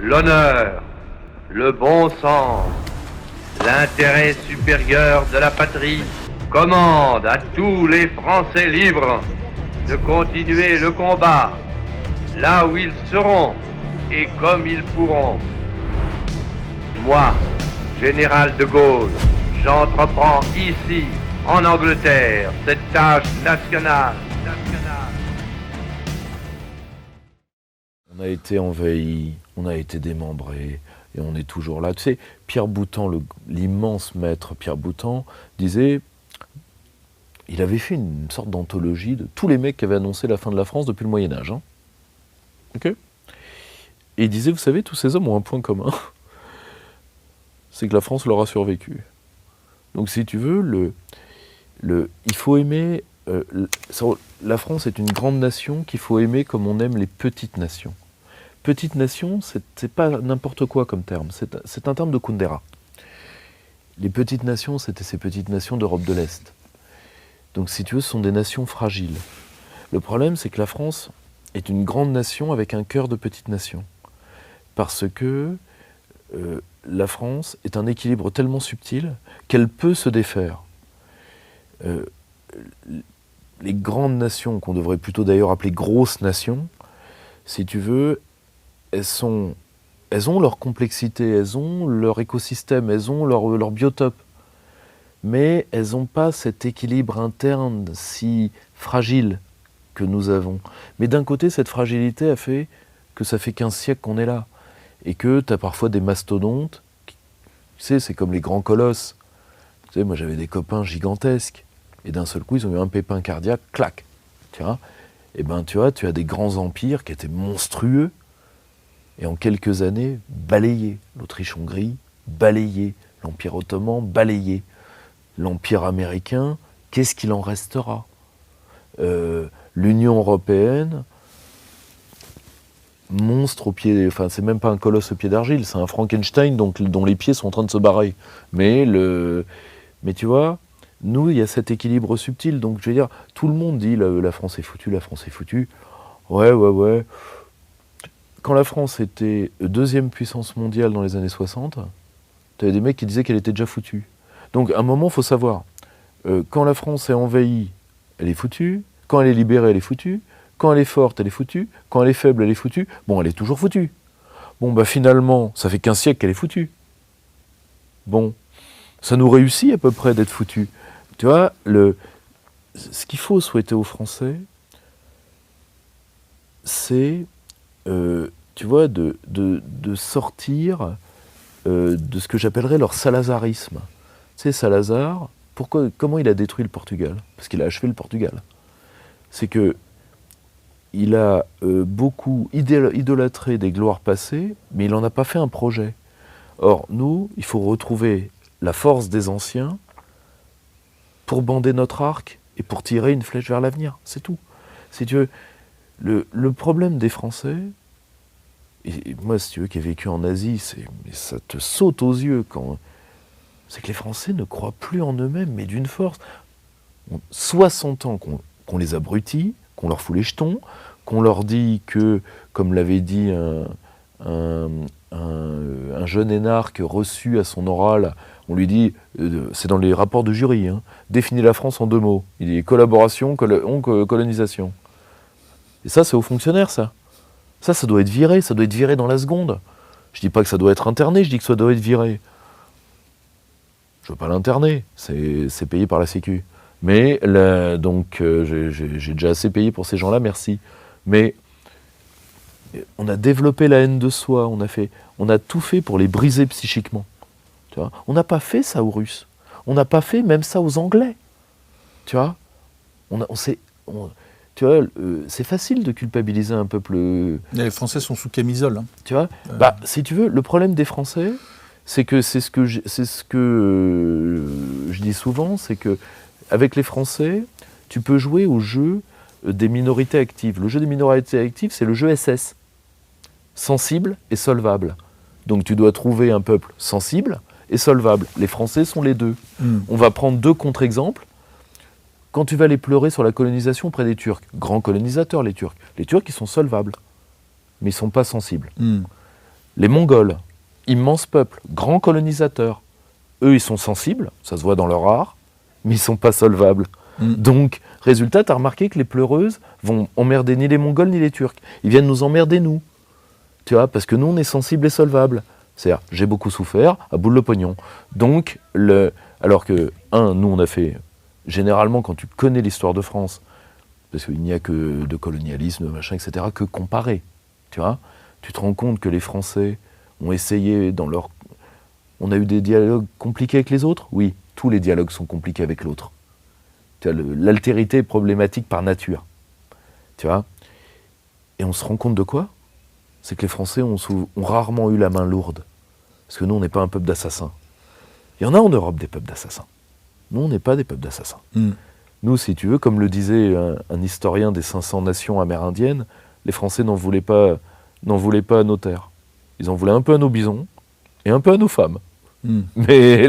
l'honneur, le bon sens, l'intérêt supérieur de la patrie commande à tous les Français libres de continuer le combat là où ils seront et comme ils pourront. Moi, général de Gaulle, j'entreprends ici, en Angleterre, cette tâche nationale. On a été envahi, on a été démembré, et on est toujours là. Tu sais, Pierre Boutan, l'immense maître Pierre Boutan, disait, il avait fait une sorte d'anthologie de tous les mecs qui avaient annoncé la fin de la France depuis le Moyen-Âge. Hein. Ok ? Et il disait, vous savez, tous ces hommes ont un point commun, c'est que la France leur a survécu. Donc si tu veux, il faut aimer... la France est une grande nation qu'il faut aimer comme on aime les petites nations. Petite nation, c'est pas n'importe quoi comme terme, c'est un terme de Kundera. Les petites nations, c'était ces petites nations d'Europe de l'Est. Donc si tu veux, ce sont des nations fragiles. Le problème, c'est que la France est une grande nation avec un cœur de petite nation. Parce que la France est un équilibre tellement subtil qu'elle peut se défaire. Les grandes nations, qu'on devrait plutôt d'ailleurs appeler grosses nations, si tu veux, elles ont leur complexité, elles ont leur écosystème, elles ont leur biotope. Mais elles n'ont pas cet équilibre interne si fragile que nous avons. Mais d'un côté, cette fragilité a fait que ça fait 15 siècles qu'on est là. Et que tu as parfois des mastodontes, tu sais, c'est comme les grands colosses. Tu sais, moi j'avais des copains gigantesques. Et d'un seul coup, ils ont eu un pépin cardiaque, clac. Tu vois ? Et ben, tu vois, tu as des grands empires qui étaient monstrueux, et en quelques années, balayés. L'Autriche-Hongrie, balayé. L'Empire ottoman, balayé. L'Empire américain, qu'est-ce qu'il en restera ? L'Union européenne, monstre au pied... Enfin, c'est même pas un colosse au pied d'argile, c'est un Frankenstein dont les pieds sont en train de se barrer. Mais tu vois... Nous, il y a cet équilibre subtil, donc je veux dire, tout le monde dit la France est foutue, la France est foutue. Ouais. Quand la France était deuxième puissance mondiale dans les années 60, tu avais des mecs qui disaient qu'elle était déjà foutue. Donc à un moment, il faut savoir, quand la France est envahie, elle est foutue, quand elle est libérée, elle est foutue, quand elle est forte, elle est foutue, quand elle est faible, elle est foutue, bon, elle est toujours foutue. Bon, bah finalement, ça fait 15 siècles qu'elle est foutue. Bon, ça nous réussit à peu près d'être foutue. Tu vois, ce qu'il faut souhaiter aux Français, c'est, tu vois, de sortir de ce que j'appellerais leur salazarisme. Tu sais, Salazar, comment il a détruit le Portugal ? Parce qu'il a achevé le Portugal. C'est que il a beaucoup idolâtré des gloires passées, mais il n'en a pas fait un projet. Or, nous, il faut retrouver la force des anciens pour bander notre arc et pour tirer une flèche vers l'avenir. C'est tout. Si tu veux, le problème des Français, et moi, si tu veux, qui ai vécu en Asie, mais ça te saute aux yeux c'est que les Français ne croient plus en eux-mêmes, mais d'une force. 60 ans qu'on les abrutit, qu'on leur fout les jetons, qu'on leur dit que, comme l'avait dit un jeune énarque reçu à son oral, on lui dit, c'est dans les rapports de jury, hein, définit la France en 2 mots. Il dit collaboration, colonisation. Et ça, c'est aux fonctionnaires, ça. Ça doit être viré dans la seconde. Je dis pas que ça doit être interné, je dis que ça doit être viré. Je veux pas l'interner, c'est payé par la Sécu. Mais, donc, j'ai déjà assez payé pour ces gens-là, merci. Mais, on a développé la haine de soi, on a tout fait pour les briser psychiquement. Tu vois, on n'a pas fait ça aux Russes. On n'a pas fait même ça aux Anglais. Tu vois, tu vois, c'est facile de culpabiliser un peuple. Les Français sont sous camisole. Hein. Tu vois, si tu veux, le problème des Français, c'est ce que je dis souvent, c'est que avec les Français, tu peux jouer au jeu des minorités actives. Le jeu des minorités actives, c'est le jeu SS, sensible et solvable. Donc tu dois trouver un peuple sensible et solvable. Les Français sont les deux. On va prendre 2 contre-exemples. Quand tu vas les pleurer sur la colonisation auprès des Turcs, grands colonisateurs les Turcs ils sont solvables, mais ils ne sont pas sensibles. Les Mongols, immense peuple, grand colonisateur. Eux, ils sont sensibles, ça se voit dans leur art, mais ils sont pas solvables. Donc, résultat, tu as remarqué que les pleureuses vont emmerder ni les Mongols ni les Turcs. Ils viennent nous emmerder, nous. Tu vois, parce que nous, on est sensibles et solvables. C'est-à-dire, j'ai beaucoup souffert, à bout le pognon. Donc, alors que, nous, on a fait, généralement, quand tu connais l'histoire de France, parce qu'il n'y a que de colonialisme, machin, etc., que comparer. Tu vois, tu te rends compte que les Français ont essayé dans leur... On a eu des dialogues compliqués avec les autres ? Oui, tous les dialogues sont compliqués avec l'autre. Tu vois, l'altérité est problématique par nature. Tu vois ? Et on se rend compte de quoi ? C'est que les Français ont rarement eu la main lourde. Parce que nous, on n'est pas un peuple d'assassins. Il y en a en Europe des peuples d'assassins. Nous, on n'est pas des peuples d'assassins. Nous, si tu veux, comme le disait un historien des 500 nations amérindiennes, les Français n'en voulaient pas à nos terres. Ils en voulaient un peu à nos bisons et un peu à nos femmes. Mais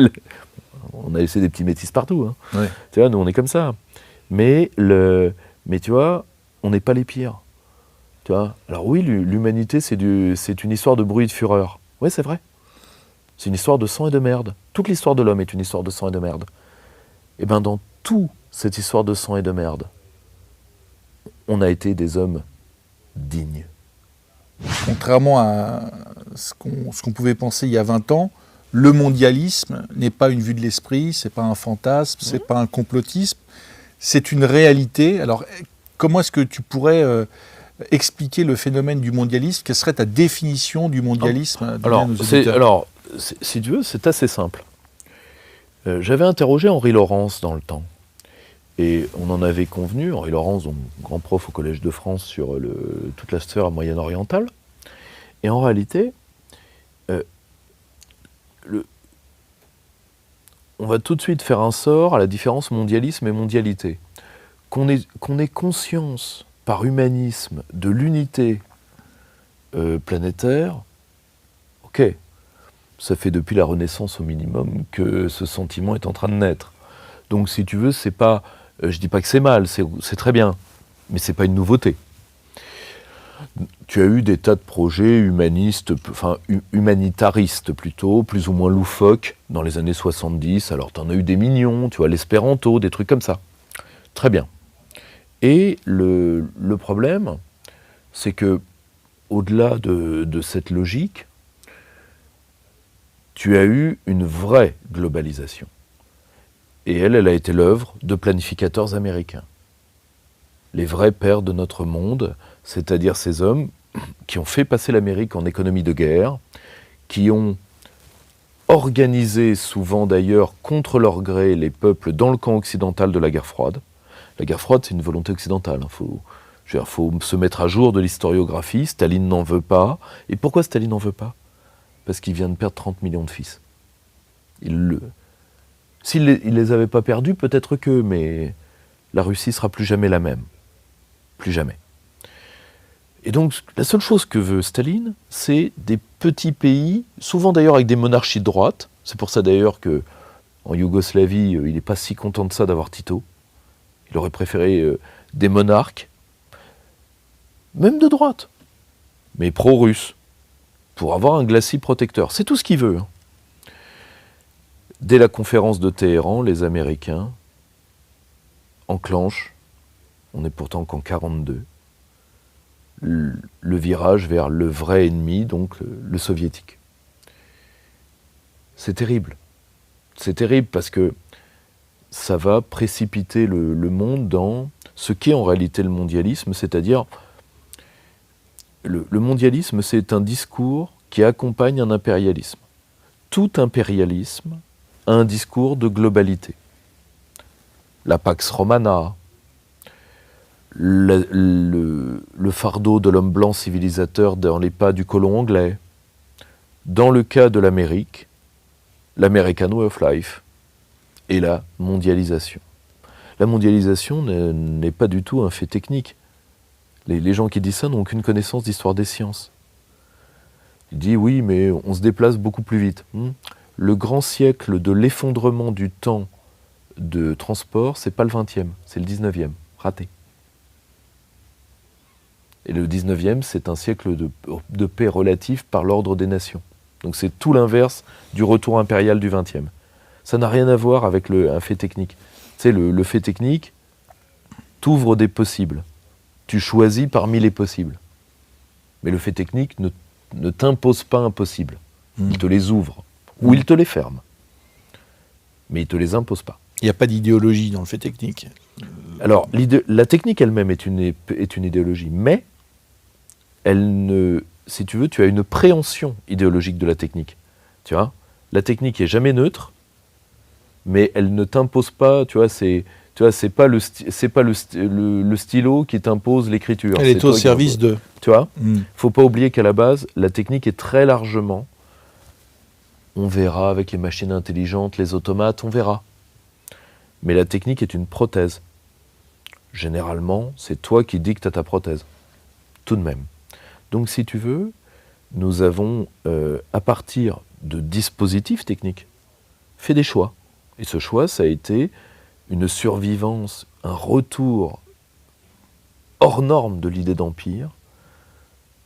on a laissé des petits métis partout. Hein. Ouais. Tu vois, nous, on est comme ça. Mais tu vois, on n'est pas les pires. Tu vois. Alors oui, l'humanité, c'est une histoire de bruit et de fureur. Oui, c'est vrai. C'est une histoire de sang et de merde. Toute l'histoire de l'homme est une histoire de sang et de merde. Et bien, dans toute cette histoire de sang et de merde, on a été des hommes dignes. Contrairement à ce qu'on pouvait penser il y a 20 ans, le mondialisme n'est pas une vue de l'esprit, c'est pas un fantasme, c'est pas un complotisme, c'est une réalité. Alors, comment est-ce que tu pourrais expliquer le phénomène du mondialisme ? Quelle serait ta définition du mondialisme ? Alors, si tu veux, c'est assez simple. J'avais interrogé Henri Laurence dans le temps. Et on en avait convenu, Henri Laurence, donc grand prof au Collège de France sur toute la sphère moyen-orientale. Et en réalité, on va tout de suite faire un sort à la différence mondialisme et mondialité. Qu'on ait conscience par humanisme de l'unité planétaire, ok, ça fait depuis la Renaissance au minimum que ce sentiment est en train de naître. Donc si tu veux, c'est pas, je dis pas que c'est mal, c'est très bien, mais c'est pas une nouveauté. Tu as eu des tas de projets humanistes, enfin humanitaristes plutôt, plus ou moins loufoques, dans les années 70. Alors tu en as eu des mignons, tu vois, l'espéranto, des trucs comme ça. Très bien. Et le problème, c'est que au-delà de cette logique, tu as eu une vraie globalisation. Et elle a été l'œuvre de planificateurs américains. Les vrais pères de notre monde, c'est-à-dire ces hommes qui ont fait passer l'Amérique en économie de guerre, qui ont organisé, souvent d'ailleurs contre leur gré, les peuples dans le camp occidental de la guerre froide. La guerre froide, c'est une volonté occidentale. Il faut se mettre à jour de l'historiographie. Staline n'en veut pas. Et pourquoi Staline n'en veut pas ? Parce qu'il vient de perdre 30 millions de fils. S'il les avait pas perdus, peut-être que, mais la Russie sera plus jamais la même. Plus jamais. Et donc, la seule chose que veut Staline, c'est des petits pays, souvent d'ailleurs avec des monarchies de droite. C'est pour ça d'ailleurs qu'en Yougoslavie, il n'est pas si content de ça d'avoir Tito. Il aurait préféré des monarques, même de droite, mais pro-russes, pour avoir un glacis protecteur. C'est tout ce qu'il veut. Hein. Dès la conférence de Téhéran, les Américains enclenchent, on est pourtant qu'en 1942, le virage vers le vrai ennemi, donc le soviétique. C'est terrible. C'est terrible parce que ça va précipiter le monde dans ce qu'est en réalité le mondialisme, c'est-à-dire le mondialisme, c'est un discours qui accompagne un impérialisme. Tout impérialisme a un discours de globalité. La Pax Romana, le fardeau de l'homme blanc civilisateur dans les pas du colon anglais. Dans le cas de l'Amérique, l'American Way of Life et la mondialisation. La mondialisation n'est pas du tout un fait technique. Les gens qui disent ça n'ont aucune connaissance d'histoire des sciences. Ils disent oui, mais on se déplace beaucoup plus vite. Le grand siècle de l'effondrement du temps de transport, c'est pas le 20e, c'est le 19e. Raté. Et le 19e, c'est un siècle de paix relative par l'ordre des nations. Donc c'est tout l'inverse du retour impérial du 20e. Ça n'a rien à voir avec un fait technique. Tu sais, le fait technique t'ouvre des possibles. Tu choisis parmi les possibles. Mais le fait technique ne t'impose pas un possible. Il te les ouvre. Ou il te les ferme. Mais il ne te les impose pas. Il n'y a pas d'idéologie dans le fait technique. Alors, la technique elle-même est une idéologie, mais si tu veux, tu as une préhension idéologique de la technique. Tu vois, la technique est jamais neutre, mais elle ne t'impose pas. Tu vois, c'est pas le stylo qui t'impose l'écriture. Elle est au service de. Tu vois, faut pas oublier qu'à la base, la technique est très largement. On verra avec les machines intelligentes, les automates, on verra. Mais la technique est une prothèse. Généralement, c'est toi qui dictes à ta prothèse. Tout de même. Donc, si tu veux, nous avons, à partir de dispositifs techniques, fait des choix. Et ce choix, ça a été une survivance, un retour hors norme de l'idée d'empire,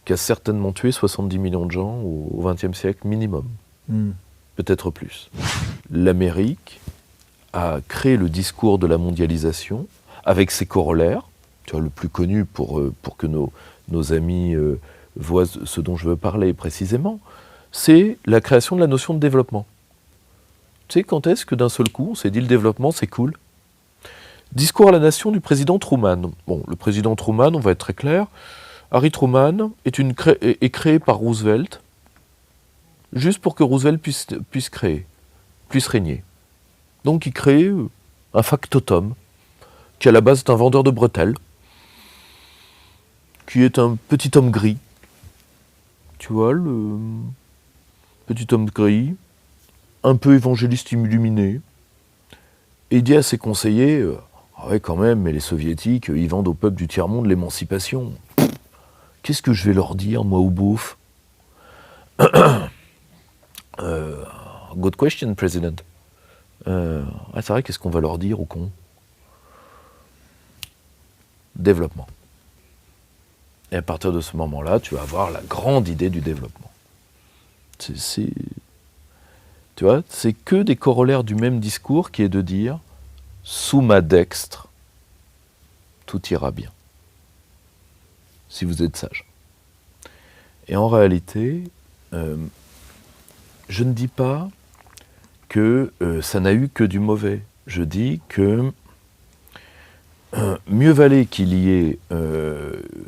qui a certainement tué 70 millions de gens au XXe siècle minimum. Peut-être plus. L'Amérique a créé le discours de la mondialisation avec ses corollaires. Tu vois, le plus connu pour que nos amis voient ce dont je veux parler précisément, c'est la création de la notion de développement. Tu sais, quand est-ce que d'un seul coup, on s'est dit le développement, c'est cool? Discours à la nation du président Truman. Bon, le président Truman, on va être très clair, Harry Truman est créé par Roosevelt, juste pour que Roosevelt puisse régner. Donc il crée un factotum, qui à la base est un vendeur de bretelles, qui est un petit homme gris. Tu vois, le petit homme gris, un peu évangéliste illuminé, et il dit à ses conseillers, ah ouais quand même, mais les soviétiques, ils vendent au peuple du tiers-monde l'émancipation. Qu'est-ce que je vais leur dire, moi, au beauf? Good question, President. C'est vrai, qu'est-ce qu'on va leur dire, au con? Développement. Et à partir de ce moment-là, tu vas avoir la grande idée du développement. Tu vois, c'est que des corollaires du même discours qui est de dire « sous ma dextre, tout ira bien ». Si vous êtes sage. Et en réalité, je ne dis pas que ça n'a eu que du mauvais. Je dis que mieux valait qu'il y ait,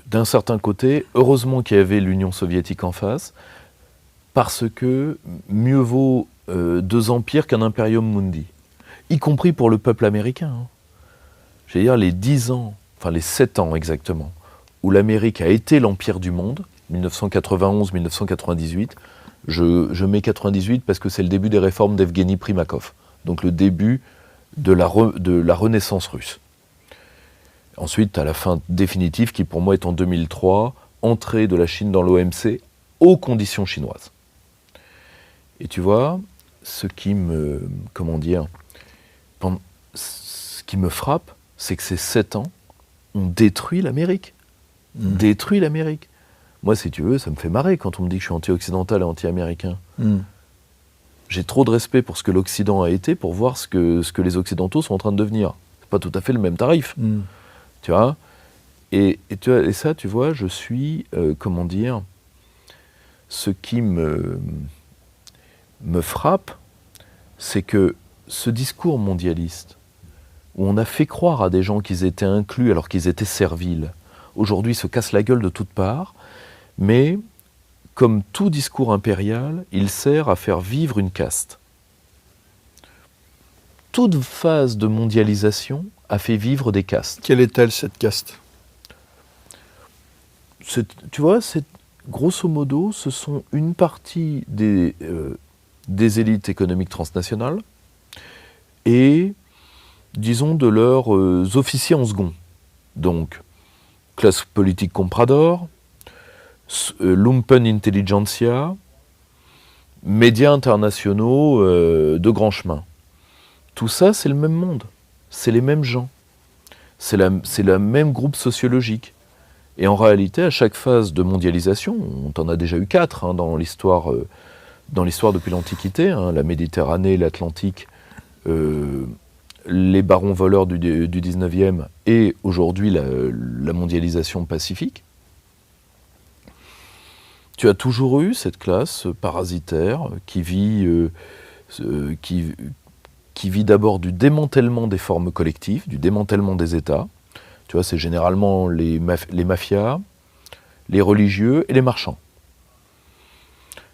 d'un certain côté, heureusement qu'il y avait l'Union soviétique en face, parce que mieux vaut deux empires qu'un imperium mundi, y compris pour le peuple américain. Je veux dire, les 10 ans, enfin les 7 ans exactement, où l'Amérique a été l'empire du monde, 1991-1998, je mets 98 parce que c'est le début des réformes d'Evgeny Primakov, donc le début de la renaissance russe. Ensuite, à la fin définitive, qui pour moi est en 2003, entrée de la Chine dans l'OMC aux conditions chinoises. Et tu vois, ce qui me frappe, c'est que ces 7 ans ont détruit l'Amérique. Détruit l'Amérique. Moi, si tu veux, ça me fait marrer quand on me dit que je suis anti-occidental et anti-américain. J'ai trop de respect pour ce que l'Occident a été pour voir ce que les Occidentaux sont en train de devenir. C'est pas tout à fait le même tarif. Tu vois, et ça, tu vois, je suis, ce qui me frappe, c'est que ce discours mondialiste, où on a fait croire à des gens qu'ils étaient inclus alors qu'ils étaient serviles, aujourd'hui se casse la gueule de toutes parts, mais comme tout discours impérial, il sert à faire vivre une caste. Toute phase de mondialisation a fait vivre des castes. Quelle est-elle, cette caste? Tu vois, grosso modo, ce sont une partie des élites économiques transnationales et, disons, de leurs officiers en second. Donc, classe politique comprador, lumpen intelligentsia, médias internationaux de grand chemin. Tout ça, c'est le même monde. C'est les mêmes gens. C'est le même groupe sociologique. Et en réalité, à chaque phase de mondialisation, on en a déjà eu 4 dans l'histoire depuis l'Antiquité, la Méditerranée, l'Atlantique, les barons voleurs du 19e et aujourd'hui la mondialisation pacifique. Tu as toujours eu cette classe parasitaire qui vit d'abord du démantèlement des formes collectives, du démantèlement des États. Tu vois, c'est généralement les mafias, les religieux et les marchands.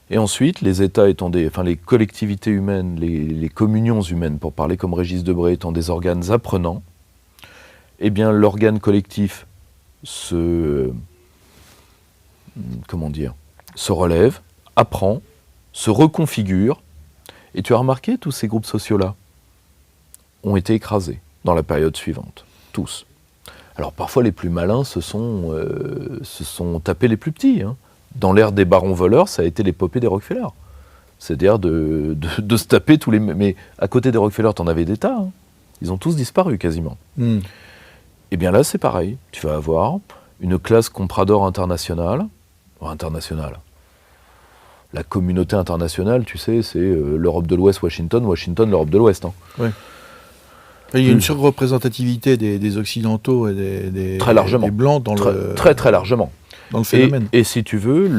Et ensuite, les États étant les collectivités humaines, les communions humaines, pour parler comme Régis Debray, étant des organes apprenants, eh bien, l'organe collectif se relève, apprend, se reconfigure. Et tu as remarqué, tous ces groupes sociaux-là ont été écrasés dans la période suivante. Tous. Alors parfois, les plus malins se sont tapés les plus petits. Dans l'ère des barons voleurs, ça a été l'épopée des Rockefeller. C'est-à-dire de se taper tous les... Mais à côté des Rockefeller, tu en avais des tas. Ils ont tous disparu, quasiment. Et bien là, c'est pareil. Tu vas avoir une classe comprador internationale. La communauté internationale, tu sais, c'est l'Europe de l'Ouest, Washington, l'Europe de l'Ouest. Oui. Il y a une surreprésentativité des Occidentaux et des Blancs dans très largement. Dans le phénomène. Et si tu veux,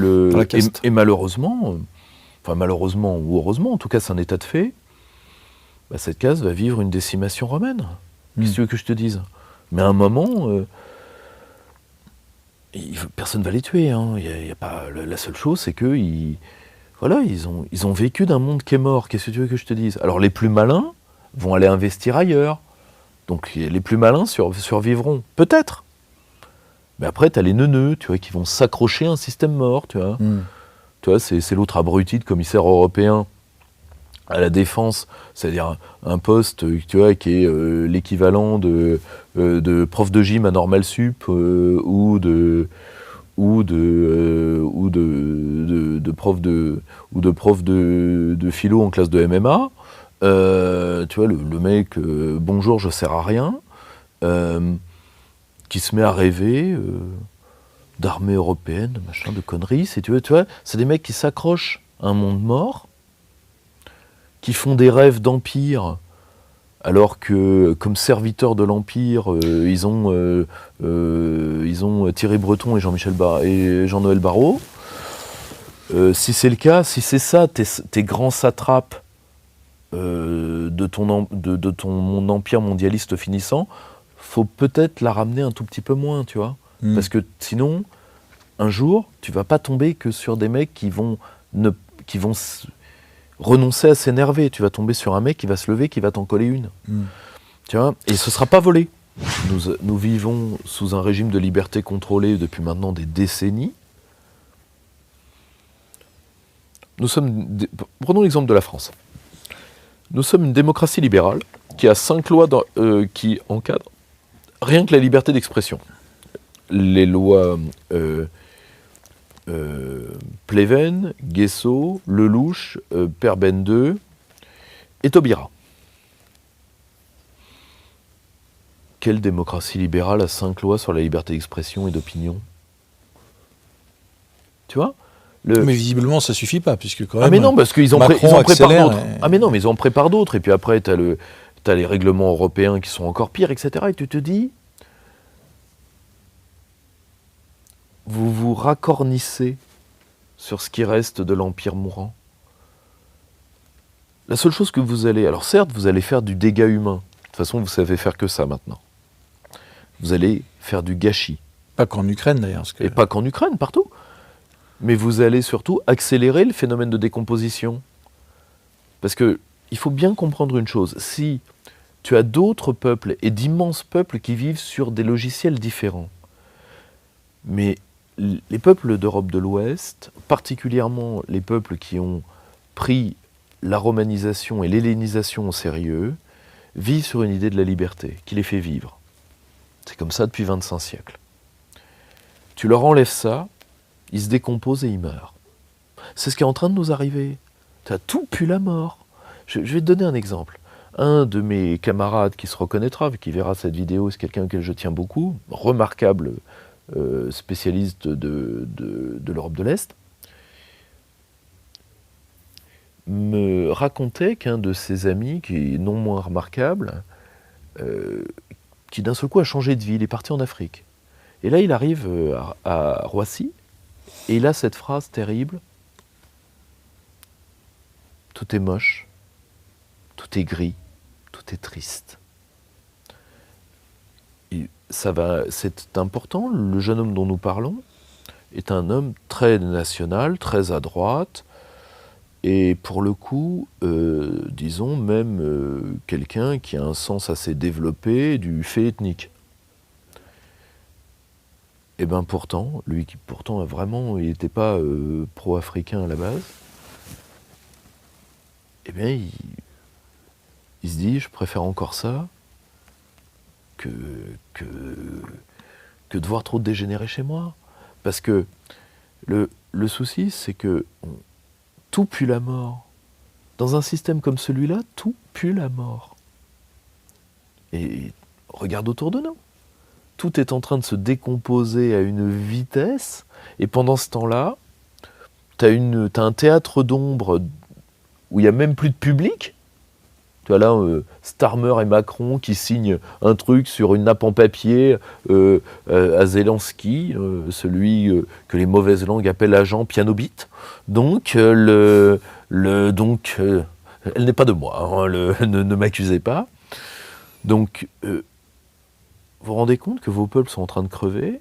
et malheureusement, malheureusement ou heureusement, en tout cas c'est un état de fait, cette caste va vivre une décimation romaine. Qu'est-ce que tu veux que je te dise? Mais à un moment, personne ne va les tuer. Y a pas, la seule chose, c'est que ils ont vécu d'un monde qui est mort. Qu'est-ce que tu veux que je te dise? Alors les plus malins vont aller investir ailleurs. Donc les plus malins survivront, peut-être. Mais après, tu as les neuneux, tu vois, qui vont s'accrocher à un système mort, tu vois. Tu vois, c'est l'autre abruti de commissaire européen à la défense, c'est-à-dire un poste, tu vois, qui est l'équivalent de prof de gym à Normal Sup ou de prof de philo en classe de MMA. Tu vois, le mec, bonjour, je sers à rien, qui se met à rêver d'armée européenne, de machin, de conneries. Tu vois, c'est des mecs qui s'accrochent à un monde mort, qui font des rêves d'empire, alors que, comme serviteurs de l'empire, ils ont Thierry Breton et Jean-Noël Barrot. Si c'est le cas, si c'est ça, tes grands satrapes de ton empire mondialiste finissant, faut peut-être la ramener un tout petit peu moins, tu vois. Parce que sinon, un jour, tu vas pas tomber que sur des mecs qui vont renoncer à s'énerver. Tu vas tomber sur un mec qui va se lever, qui va t'en coller une. Tu vois, et ce sera pas volé. Nous vivons sous un régime de liberté contrôlée depuis maintenant des décennies. Prenons l'exemple de la France. Nous sommes une démocratie libérale qui a 5 lois qui encadrent rien que la liberté d'expression. Les lois Pleven, Guesso, Lelouch, Perben II et Taubira. Quelle démocratie libérale a 5 lois sur la liberté d'expression et d'opinion? Tu vois? Mais visiblement, ça suffit pas, puisque quand même. Ah mais non, parce qu'ils en préparent d'autres. Ah mais non, mais ils en préparent d'autres. Et puis après, t'as les règlements européens qui sont encore pires, etc. Et tu te dis, vous vous racornissez sur ce qui reste de l'Empire mourant. La seule chose que vous allez... Alors certes, vous allez faire du dégât humain. De toute façon, vous savez faire que ça maintenant. Vous allez faire du gâchis. Pas qu'en Ukraine d'ailleurs. Et pas qu'en Ukraine, partout. Mais vous allez surtout accélérer le phénomène de décomposition. Parce que il faut bien comprendre une chose. Si tu as d'autres peuples et d'immenses peuples qui vivent sur des logiciels différents, mais les peuples d'Europe de l'Ouest, particulièrement les peuples qui ont pris la romanisation et l'hellénisation au sérieux, vivent sur une idée de la liberté, qui les fait vivre. C'est comme ça depuis 25 siècles. Tu leur enlèves ça, ils se décomposent et ils meurent. C'est ce qui est en train de nous arriver. Tu as tout pu la mort. Je vais te donner un exemple. Un de mes camarades qui se reconnaîtra, qui verra cette vidéo, c'est quelqu'un auquel je tiens beaucoup, remarquable spécialiste de l'Europe de l'Est, me racontait qu'un de ses amis, qui est non moins remarquable, qui d'un seul coup a changé de vie, il est parti en Afrique. Et là, il arrive à Roissy, et il a cette phrase terrible: « Tout est moche, tout est gris, tout est triste. » Et c'est important, le jeune homme dont nous parlons est un homme très national, très à droite, et pour le coup, disons même quelqu'un qui a un sens assez développé du fait ethnique. Et bien pourtant, lui qui pourtant a vraiment, il n'était pas pro-africain à la base, eh bien il se dit, je préfère encore ça que de voir trop de dégénérer chez moi. Parce que le souci, c'est que tout pue la mort. Dans un système comme celui-là, tout pue la mort. Et regarde autour de nous. Tout est en train de se décomposer à une vitesse, et pendant ce temps-là, t'as un théâtre d'ombre où il n'y a même plus de public. Tu vois là, Starmer et Macron qui signent un truc sur une nappe en papier à Zelensky, celui que les mauvaises langues appellent agent piano-beat. Donc, elle n'est pas de moi, hein, ne m'accusez pas. Donc, vous vous rendez compte que vos peuples sont en train de crever,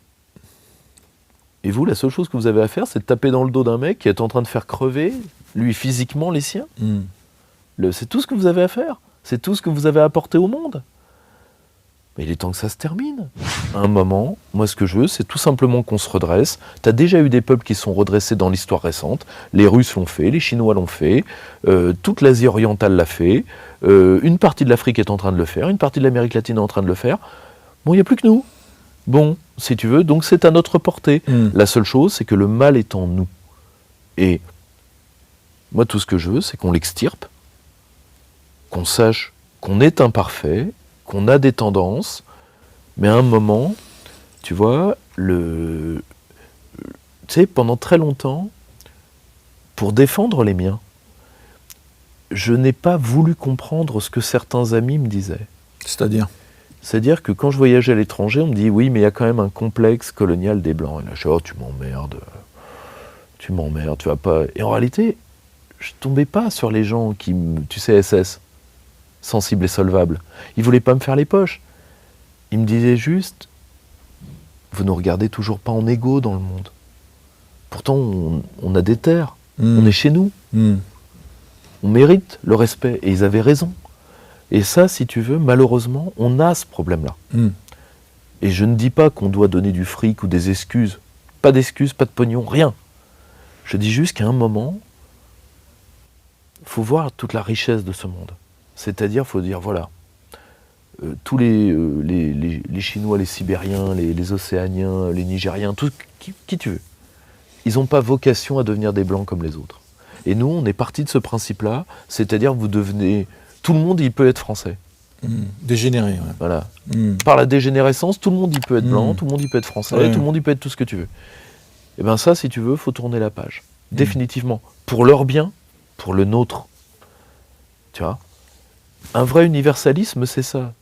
et vous, la seule chose que vous avez à faire, c'est de taper dans le dos d'un mec qui est en train de faire crever, lui physiquement, les siens. C'est tout ce que vous avez à faire. C'est tout ce que vous avez à apporter au monde. Mais il est temps que ça se termine. À un moment, moi ce que je veux, c'est tout simplement qu'on se redresse. Tu as déjà eu des peuples qui sont redressés dans l'histoire récente. Les Russes l'ont fait, les Chinois l'ont fait, toute l'Asie orientale l'a fait, une partie de l'Afrique est en train de le faire, une partie de l'Amérique latine est en train de le faire. Bon, il n'y a plus que nous. Bon, si tu veux, donc c'est à notre portée. La seule chose, c'est que le mal est en nous. Et moi, tout ce que je veux, c'est qu'on l'extirpe, qu'on sache qu'on est imparfait, qu'on a des tendances, mais à un moment, tu vois, tu sais, pendant très longtemps, pour défendre les miens, je n'ai pas voulu comprendre ce que certains amis me disaient. C'est-à-dire que quand je voyageais à l'étranger, on me dit, oui, mais il y a quand même un complexe colonial des Blancs. Et là, je dis, oh, tu m'emmerdes, tu vas pas... Et en réalité, je tombais pas sur les gens qui, tu sais, SS, sensibles et solvables. Ils voulaient pas me faire les poches. Ils me disaient juste, vous nous regardez toujours pas en égaux dans le monde. Pourtant, on a des terres, on est chez nous. On mérite le respect, et ils avaient raison. Et ça, si tu veux, malheureusement, on a ce problème-là. Et je ne dis pas qu'on doit donner du fric ou des excuses. Pas d'excuses, pas de pognon, rien. Je dis juste qu'à un moment, il faut voir toute la richesse de ce monde. C'est-à-dire, il faut dire, voilà, tous les Chinois, les Sibériens, les Océaniens, les Nigériens, qui tu veux, ils n'ont pas vocation à devenir des Blancs comme les autres. Et nous, on est parti de ce principe-là, c'est-à-dire vous devenez... Tout le monde, il peut être français. Dégénéré, ouais. Voilà. Par la dégénérescence, tout le monde, il peut être blanc, tout le monde, il peut être français, tout le monde, il peut être tout ce que tu veux. Et bien ça, si tu veux, il faut tourner la page. Définitivement. Pour leur bien, pour le nôtre. Tu vois ? Un vrai universalisme, c'est ça.